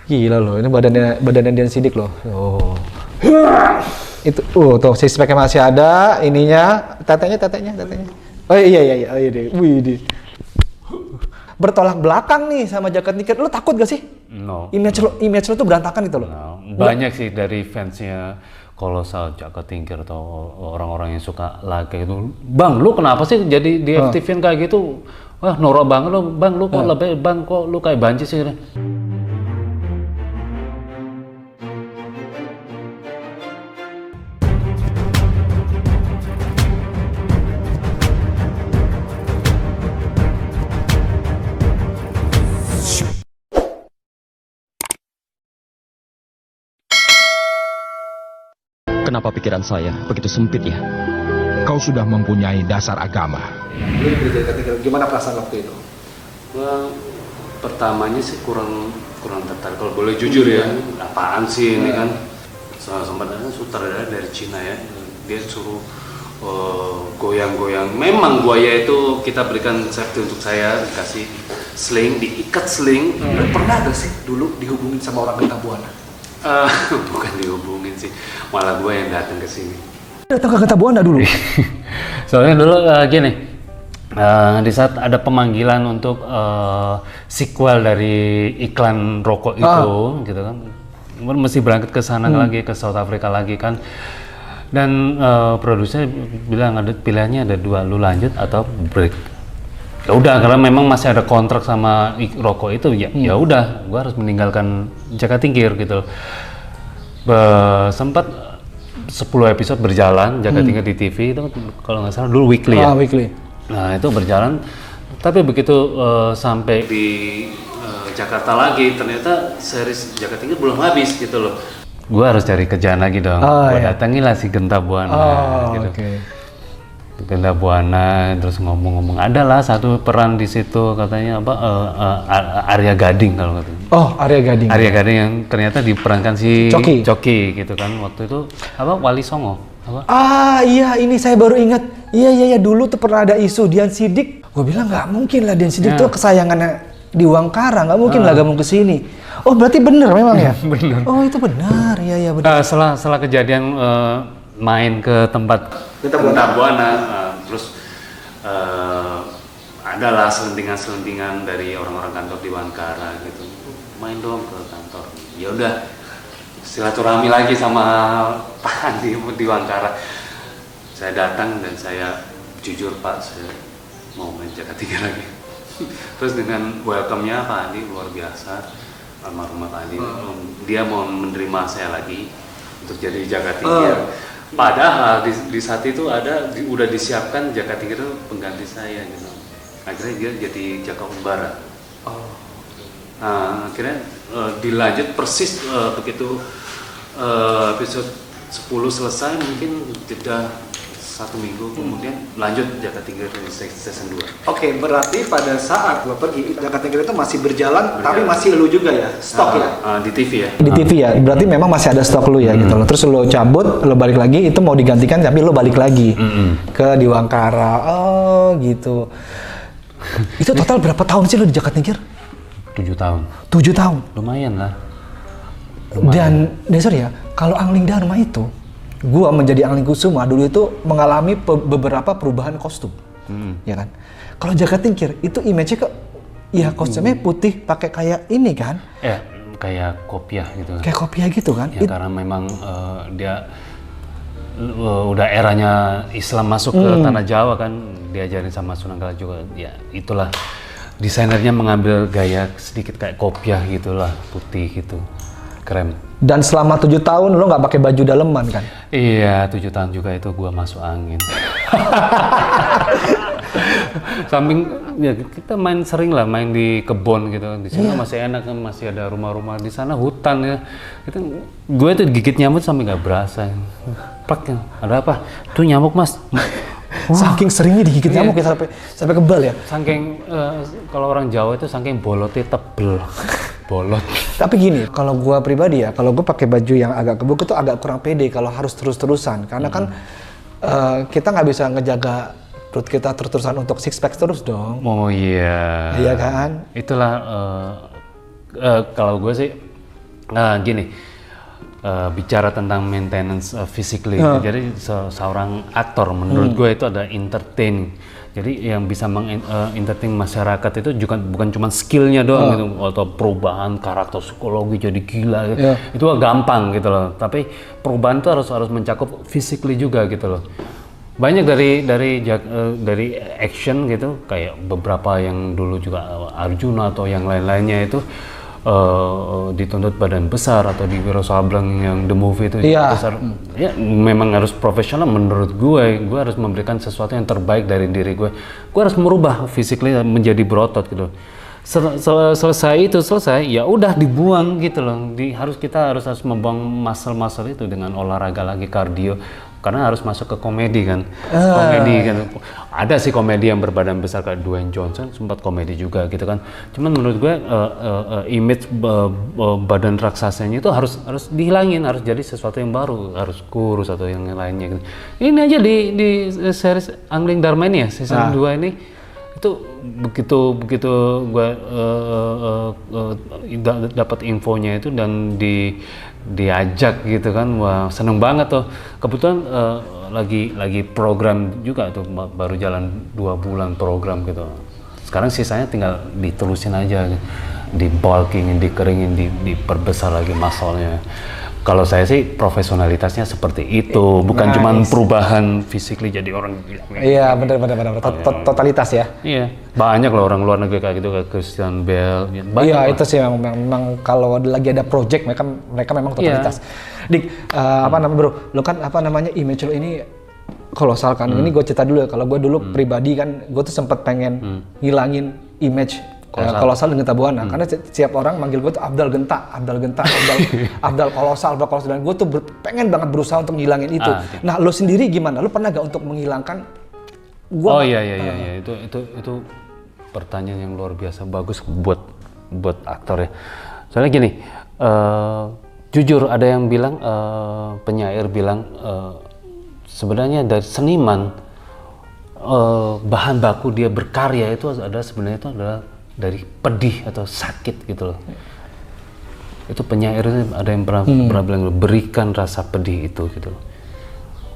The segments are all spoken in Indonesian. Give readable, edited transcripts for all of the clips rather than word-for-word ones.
Gila loh, ini badannya Dian Sidik loh. Oh. Itu, tuh six pack masih ada, ininya, tetenya. Oh iya, deh. Wih, deh. Bertolak belakang nih sama jaket Tinker. Lo takut gak sih? No. Image lo tuh berantakan gitu loh. No. Banyak sih dari fansnya kolosal Jaket Tinker atau orang-orang yang suka like gitu. Bang, lu kenapa sih jadi di FTV kayak gitu? Wah, norak banget lo, Bang. Lu kok lebih, Bang, kok lu kayak banci sih? Kenapa pikiran saya begitu sempit ya? Kau sudah mempunyai dasar agama. Gimana perasaan waktu itu? Well, pertamanya sih kurang tertarik. Kalau boleh jujur ya, apaan sih ini kan? Sempat ada sutradara dari Cina ya, dia suruh goyang-goyang. Memang buaya itu kita berikan safety untuk saya, dikasih sling, diikat sling. Pernah gak sih dulu dihubungin sama orang Genta Buana? Bukan dihubungin sih, malah gue yang datang ke sini. Datang ke Genta Buana dulu? Soalnya dulu gini, di saat ada pemanggilan untuk sequel dari iklan rokok itu, gitu kan, mesti berangkat ke sana lagi, ke South Africa lagi kan, dan produser bilang ada pilihannya ada dua, lu lanjut atau break. Ya udah, karena memang masih ada kontrak sama rokok itu, ya udah, gua harus meninggalkan Jaket Tinker gitu. Sempat 10 episode berjalan Jaket Tinker di TV itu kalau nggak salah dulu weekly ya. Weekly. Nah itu berjalan, tapi begitu sampai di Jakarta lagi, ternyata series Jaket Tinker belum habis gitu loh. Gua harus cari kerjaan lagi dong. Gua datangilah si Genta Buana gitu. Genta Buana, terus ngomong-ngomong, adalah satu peran di situ katanya apa Arya Gading kalau katanya. Oh, Arya Gading. Arya Gading yang ternyata diperankan si Coki gitu kan, waktu itu apa Wali Songo apa? Iya, ini saya baru ingat. Iya, dulu tuh pernah ada isu Dian Sidik. Gue bilang nggak mungkin lah Dian Sidik tuh kesayangannya di Wangkara, nggak mungkin lah gabung ke sini. Oh, berarti bener memang ya? Bener. Oh, itu benar. Iya benar. Setelah kejadian main ke tempat Genta Buana, terus adalah selentingan dari orang-orang kantor di Wangkara gitu, main dong ke kantor. Ya udah, silaturahmi lagi sama Pak Andi di Wangkara. Saya datang dan saya jujur, Pak, saya mau main Jaket Tinker lagi. Terus dengan welcome-nya Pak Andi luar biasa, almarhum Pak Andi, dia mau menerima saya lagi untuk jadi Jaket Tinker. Padahal di saat itu udah disiapkan Jaket Tinker itu pengganti saya gitu. Akhirnya dia jadi Jaka Umbara. Nah, akhirnya dilanjut persis begitu episode 10 selesai, mungkin jeda 1 minggu kemudian lanjut Jaket Tinker di season 2. Oke, berarti pada saat lo pergi Jaket Tinker itu masih berjalan, tapi masih lu juga ya, stok ya? Di TV ya. Di TV ya, berarti memang masih ada stok lu ya gitu loh. Terus lo cabut, lo balik lagi, itu mau digantikan tapi lo balik lagi ke di Wangkara. Oh gitu. Itu total berapa tahun sih lo di Jaket Tinker? 7 tahun. 7 tahun? Lumayan lah. Dan sorry ya, kalau Angling Dharma itu, gua menjadi Angling Kusuma dulu itu mengalami beberapa perubahan kostum, ya kan? Kalau Jaket Tinker itu image-nya ya kostumnya putih pakai kayak ini kan? Ya, kayak kopiah gitu. Kayak kopiah gitu kan? Ya karena memang dia udah eranya Islam masuk ke tanah Jawa kan, diajarin sama Sunan Kala juga. Ya itulah, desainernya mengambil gaya sedikit kayak kopiah gitulah, putih gitu. Krem. Dan selama 7 tahun lo nggak pakai baju daleman kan? Iya, 7 tahun juga itu gua masuk angin. Samping ya kita sering lah main di kebun gitu. Di sana masih enak kan, masih ada rumah-rumah. Di sana hutan ya. Gue tuh gigit nyamuk sampai nggak berasa. Plak, ada apa? Tuh nyamuk, Mas. Saking seringnya digigit nyamuk ya sampai kebal ya. Saking kalau orang Jawa itu saking bolotnya tebel. Bolot. Tapi gini, kalau gua pribadi ya, kalau gua pakai baju yang agak kebuk itu agak kurang pede kalau harus terus-terusan, karena kan kita nggak bisa ngejaga perut kita terus-terusan untuk six pack terus dong. Oh iya. Iya kan? Itulah kalau gue sih Nah gini, bicara tentang maintenance physically, jadi seorang aktor menurut gue itu ada entertain. Jadi yang bisa entertain masyarakat itu juga bukan cuma skillnya doang gitu, atau perubahan karakter psikologi jadi gila gitu. Itu gampang gitu loh. Tapi perubahan itu harus mencakup physically juga gitu loh. Banyak dari action gitu, kayak beberapa yang dulu juga Arjuna atau yang lain-lainnya itu dituntut badan besar, atau di Wiro Sableng yang The Movie itu besar. Ya memang harus profesional menurut gue harus memberikan sesuatu yang terbaik dari diri gue harus merubah physically menjadi berotot gitu. Selesai ya udah dibuang gitu loh. Kita harus membuang muscle itu dengan olahraga lagi, kardio, karena harus masuk ke komedi kan. Komedi kan ada sih komedi yang berbadan besar kayak Dwayne Johnson, sempat komedi juga gitu kan. Cuman menurut gue image badan raksasanya itu harus dihilangin, harus jadi sesuatu yang baru, harus kurus atau yang lainnya gitu. Ini aja di series Angling Dharma ini ya, season 2 ini itu begitu gue dapat infonya itu dan diajak gitu kan, wah seneng banget tuh. Kebetulan lagi program juga tuh, baru jalan 2 bulan program gitu. Sekarang sisanya tinggal diterusin aja, di bulking, dikeringin, diperbesar lagi muscle-nya. Kalau saya sih profesionalitasnya seperti itu, bukan cuma perubahan physically jadi orang gila. Iya, benar. Totalitas ya. Iya, banyak loh orang luar negeri kayak gitu, kayak Christian Bale. Iya, itu sih memang kalau lagi ada project mereka memang totalitas. Dik, apa namanya bro? Lo kan apa namanya image lo ini kolosal kan. Ini gue cerita dulu ya. Kalau gue dulu pribadi kan, gue tuh sempat pengen ngilangin image kolosal dengan Tabuana, karena setiap orang manggil gue tuh Abdal Genta, Abdal kolosal, dan gue tuh pengen banget berusaha untuk ngilangin itu. Nah, lo sendiri gimana? Lo pernah gak untuk menghilangkan? Iya, itu pertanyaan yang luar biasa bagus buat aktor ya. Soalnya gini, jujur ada yang bilang, penyair bilang, sebenarnya dari seniman, bahan baku dia berkarya itu sebenarnya itu adalah dari pedih atau sakit gitu loh. Itu penyair ada yang pernah bilang, berikan rasa pedih itu gitu loh.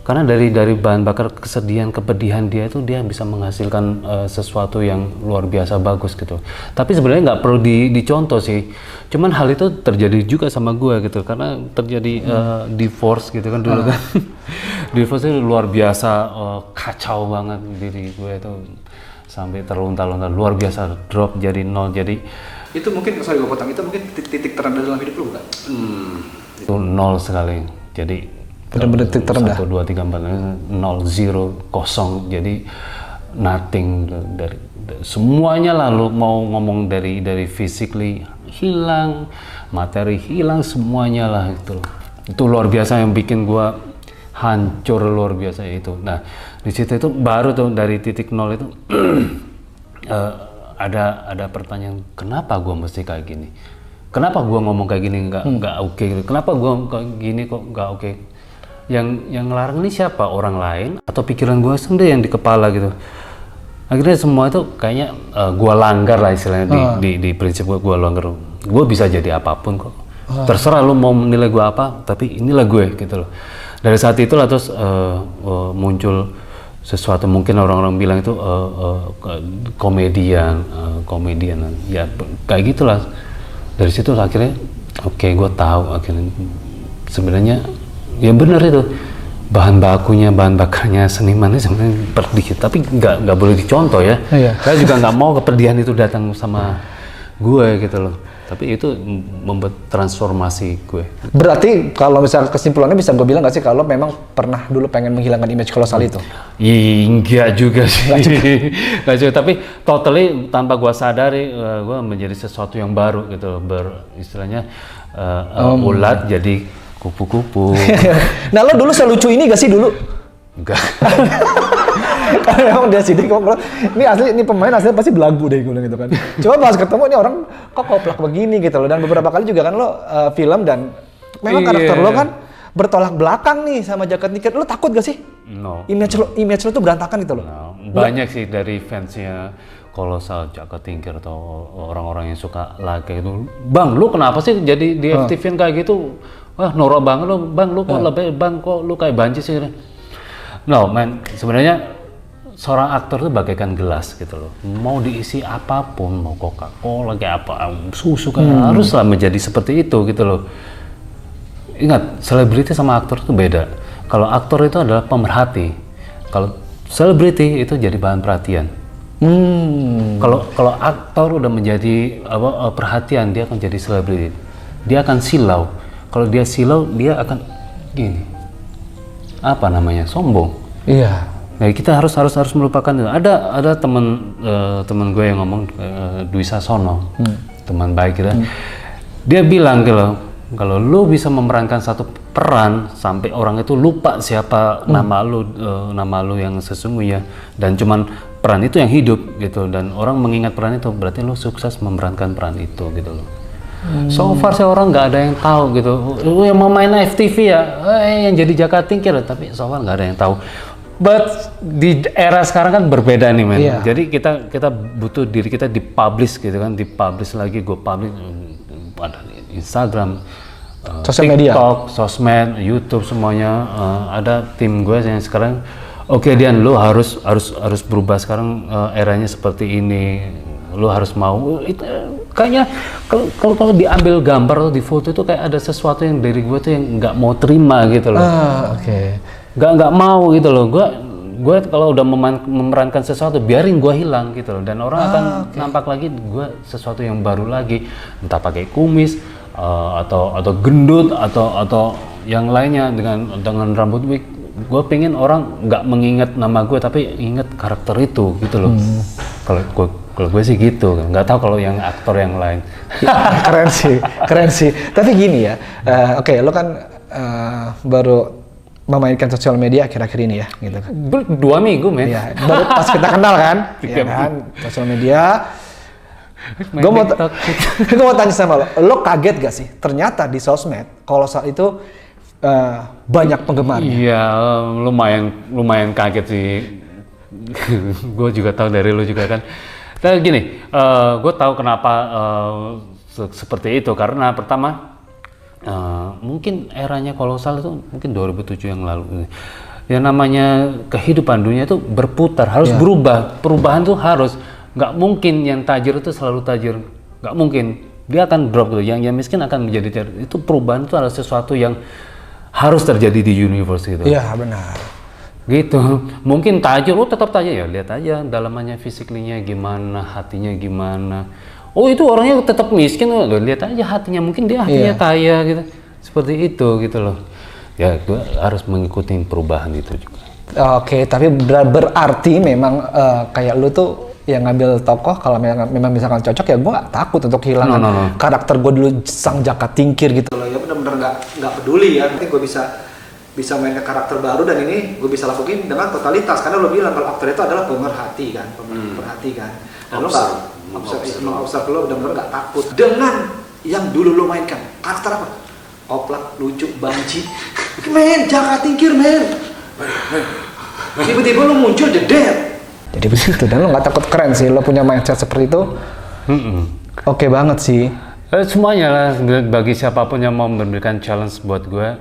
Karena dari bahan bakar kesedihan, kepedihan dia itu dia bisa menghasilkan sesuatu yang luar biasa bagus gitu. Tapi sebenarnya nggak perlu dicontoh sih. Cuman hal itu terjadi juga sama gue gitu, karena terjadi divorce gitu kan dulu kan. Divorce itu luar biasa, kacau banget diri gue itu. Sampai terlunta-lunta, luar biasa, drop jadi nol. Jadi itu mungkin, sorry gue potong, itu mungkin titik terendah dalam hidup lu bukan? Itu nol sekali. Jadi benar-benar titik terendah. 1, 2, 3, 4, 0, 0, kosong. Jadi nothing dari semuanya lah. Lu mau ngomong dari physically hilang, materi hilang, semuanya lah gitu. Itu luar biasa yang bikin gua hancur luar biasa itu. Nah, di situ itu baru tuh dari titik nol itu ada pertanyaan, kenapa gua mesti kayak gini? Kenapa gua ngomong kayak gini nggak oke gitu? Kenapa gua kayak gini kok nggak oke? Yang ngelarang ini siapa? Orang lain atau pikiran gua sendiri yang di kepala gitu? Akhirnya semua itu kayaknya gua langgar lah istilahnya, di prinsip gua langgar. Gua bisa jadi apapun kok. Terserah lu mau menilai gua apa, tapi inilah gue gitu loh. Dari saat itulah terus muncul sesuatu, mungkin orang-orang bilang itu komedian ya kayak gitulah. Dari situ akhirnya oke, gue tahu akhirnya sebenarnya ya benar itu bahan bakarnya seniman itu sebenarnya pedih, tapi nggak boleh dicontoh ya. Saya juga nggak mau kepedihan itu datang sama gue gitu loh. Tapi itu membuat transformasi gue. Berarti kalau misalnya kesimpulannya bisa gue bilang nggak sih kalau memang pernah dulu pengen menghilangkan image kolosal itu? Enggak juga sih. Nggak juga. Tapi totally tanpa gue sadari gue menjadi sesuatu yang baru gitu. Istilahnya ulat jadi kupu-kupu. Nah lo dulu selucu ini gak sih dulu? Enggak. Karena memang dia sidik kok, ini asli, ini pemain asli pasti belagu deh gue gitu kan. Coba pas ketemu ini orang kok koplak begini gitu loh. Dan beberapa kali juga kan lo film dan memang karakter lo kan bertolak belakang nih sama Jaket Tiket. Lo takut gak sih? No. Image lo tuh berantakan gitu loh. No. Banyak sih dari fansnya kolosal, Jaka Tingkir atau orang-orang yang suka like gitu, bang lu kenapa sih jadi di FTV kayak gitu, wah norak banget lu bang, lu kok lebih bang, kok lu kayak banci sih. No man, sebenarnya seorang aktor itu bagaikan gelas gitu loh, mau diisi apapun, mau Coca-Cola kayak apa, susu kayak haruslah menjadi seperti itu gitu loh. Ingat, selebriti sama aktor itu beda. Kalau aktor itu adalah pemerhati, kalau selebriti itu jadi bahan perhatian. Kalau aktor udah menjadi perhatian, dia akan jadi selebriti. Dia akan silau. Kalau dia silau, dia akan gini. Apa namanya? Sombong. Iya. Nah, kita harus melupakan itu. Ada teman gue yang ngomong, Dwi Sasono, teman baik kita. Dia bilang kalau lu bisa memerankan satu peran sampai orang itu lupa siapa nama lu yang sesungguhnya, dan cuman peran itu yang hidup gitu, dan orang mengingat peran itu, berarti lu sukses memerankan peran itu gitu loh. So far sih orang nggak ada yang tahu gitu. Lu yang mau main FTV ya, yang jadi Jaka Tingkir, tapi so far nggak ada yang tahu. But di era sekarang kan berbeda nih men. Iya. Jadi kita butuh diri kita dipublish gitu kan, dipublish lagi, gue publish ada Instagram, Sosial media, TikTok, sosmed, YouTube semuanya. Ada tim gue yang sekarang, oke, Dian, lu harus berubah sekarang, eranya seperti ini. Lu harus mau. Itu kayaknya kalau diambil gambar atau di foto itu kayak ada sesuatu yang dari gue tuh yang nggak mau terima gitu loh. Oke. Nggak mau gitu loh. Gue kalau udah memerankan sesuatu, biarin gue hilang gitu loh, dan orang akan nampak lagi gue sesuatu yang baru lagi, entah pakai kumis atau gendut atau yang lainnya dengan rambut wig. Gue pengen orang nggak mengingat nama gue, tapi ingat karakter itu gitu loh. Kalau gue sih gitu, nggak tahu kalau yang aktor yang lain. Keren sih. Tapi gini ya, oke, lo kan baru memainkan sosial media akhir-akhir ini ya, gitu kan? 2 minggu men. Iya, baru pas kita kenal kan, ya kan, sosial media. Gue mau tanya sama lo kaget gak sih? Ternyata di sosmed, Kolosal itu banyak penggemarnya. Iya, lumayan kaget sih. Gue juga tahu dari lo juga kan. Tapi gini, gue tahu kenapa seperti itu, karena pertama, mungkin eranya Kolosal itu mungkin 2007 yang lalu. Yang namanya kehidupan dunia itu berputar, harus berubah. Perubahan tuh harus, nggak mungkin yang tajir itu selalu tajir, nggak mungkin. Dia akan drop gitu. Yang miskin akan menjadi tajir. Itu perubahan itu adalah sesuatu yang harus terjadi di universe gitu. Iya benar. Gitu. Mungkin tajir, tetap tajir ya. Lihat aja dalamannya, fisiklinya gimana, hatinya gimana. Oh itu orangnya tetap miskin, lihat aja hatinya, mungkin dia hatinya kaya gitu, seperti itu gitu loh. Ya gue harus mengikuti perubahan itu juga. Oke, tapi berarti memang kayak lu tuh yang ngambil tokoh, kalau memang misalkan cocok ya gue gak takut untuk kehilangan karakter gue dulu sang Jaka Tingkir gitu loh. Ya benar-benar nggak peduli ya, nanti gue bisa main ke karakter baru, dan ini gue bisa lakuin dengan totalitas, karena lo bilang kalau aktor itu adalah pemerhati kan, pemerhati kan. Dan lo nggak mengobserv, lo benar-benar nggak takut dengan yang dulu lo mainkan. Karakter apa? Oplak, lucu, banci. Men, Jaka Tingkir men. Tiba-tiba lo muncul jeder. Jadi begitu, dan lo nggak takut. Keren sih, lo punya mindset seperti itu. Oke banget sih. Semuanya lah, bagi siapapun yang mau memberikan challenge buat gue,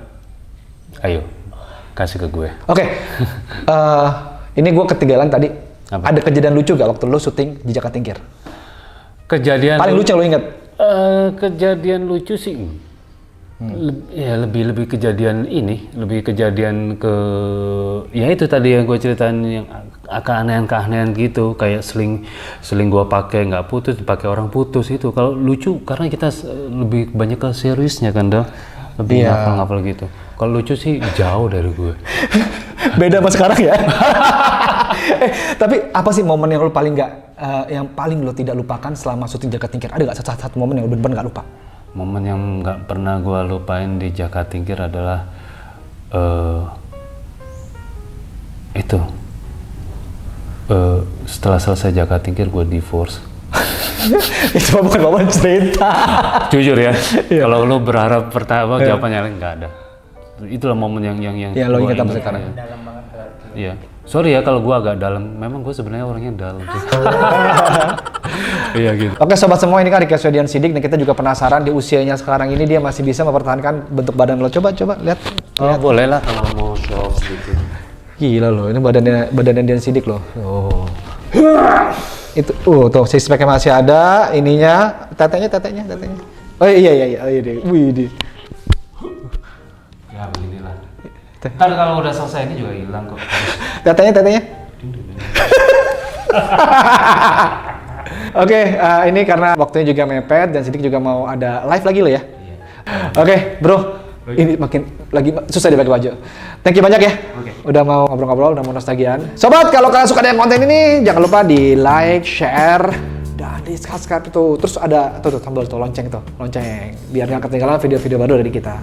ayo kasih ke gue. Oke. Ini gue ketinggalan tadi. Apa? Ada kejadian lucu gak waktu lo syuting di Jaka Tingkir? Kejadian paling lucu yang lo inget? Kejadian lucu sih, ya lebih kejadian ke, ya itu tadi yang gue ceritain, yang keanehan gitu, kayak seling gue pakai nggak putus, dipakai orang putus itu. Kalau lucu karena kita lebih banyak ke seriusnya kan, lebih ngapal gitu. Kalau lucu sih jauh dari gue. Beda sama sekarang ya. Tapi apa sih momen yang lo paling yang paling lo tidak lupakan selama syuting Jaka Tingkir? Ada nggak satu momen yang lo benar-benar nggak lupa? Momen yang nggak pernah gue lupain di Jaka Tingkir adalah setelah selesai Jaka Tingkir gue divorce. Itu bukan momen cerita. Jujur ya, kalau lo berharap pertama jawabannya nggak ada. Itulah momen yang ya lo ingat sampai sekarang. Iya. Sorry ya kalau gue agak dalam. Memang gue sebenarnya orangnya dalam. Iya gitu. Oke sobat semua, ini kan Rika Swedian Siddiq dan kita juga penasaran di usianya sekarang ini dia masih bisa mempertahankan bentuk badan lo. Coba lihat. Oh boleh lah kalau mau show off sedikit. Gila loh, ini badannya Dian Siddiq loh. Oh. Itu tuh six pack masih ada, ininya, tetenya. Oh iya. Wih, di. Ya beginilah. Ntar kalau udah selesai ini juga hilang kok. Tetenya. Oke, ini karena waktunya juga mepet dan Siddiq juga mau ada live lagi lo ya. Iya. Oke, bro. Ini makin lagi susah dipakai baju. Thank you banyak ya. Oke. Udah mau ngobrol-ngobrol, udah mau nostalgian. Sobat, kalau kalian suka dengan konten ini, jangan lupa di like, share, dan di subscribe itu. Terus ada tombol lonceng. Biar nggak ketinggalan video-video baru dari kita.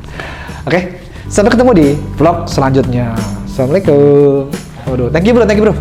Oke, sampai ketemu di vlog selanjutnya. Assalamualaikum. Waduh, thank you bro.